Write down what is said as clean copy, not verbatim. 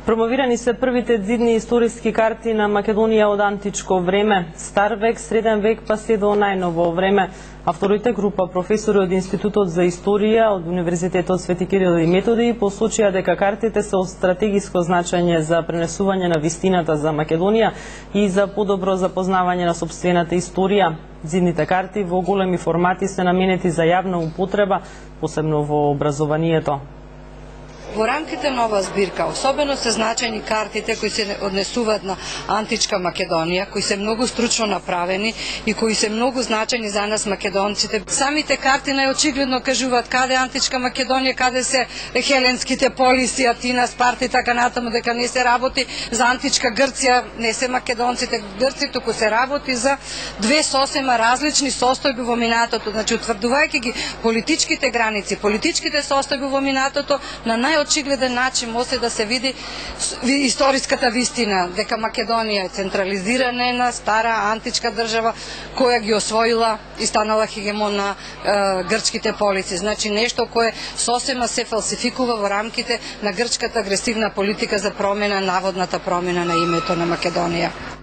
Промовирани се првите дзидни историски карти на Македонија од античко време, стар век, среден век, па се до најново време. Авторите, група професори од Институтот за историја од Универзитетот Свети Кирил и Методи, посочија дека картите се од стратегиско значење за пренесување на вистината за Македонија и за подобро запознавање на сопствената историја. Дзидните карти во големи формати се наменети за јавна употреба, посебно во образованието. Во рамките на оваа збирка особено се значајни картите кои се однесуваат на античка Македонија, кои се многу стручно направени и кои се многу значајни за нас македонците. Самите карти најочигледно кажуваат каде е античка Македонија, каде се хеленските полиси, Атина, Спарта и така натаму, дека не се работи за античка Грција, не се македонците грци, туку се работи за две сосема различни состојби во минатото. Значи, утврдувајќи ги политичките граници, политичките состојби во минатото, на очигледен начин може да се види историската вистина, дека Македонија е централизирана, стара античка држава која ги освоила и станала хегемон на грчките полици. Значи нешто кое сосема се фалсификува во рамките на грчката агресивна политика за промена, наводната промена на името на Македонија.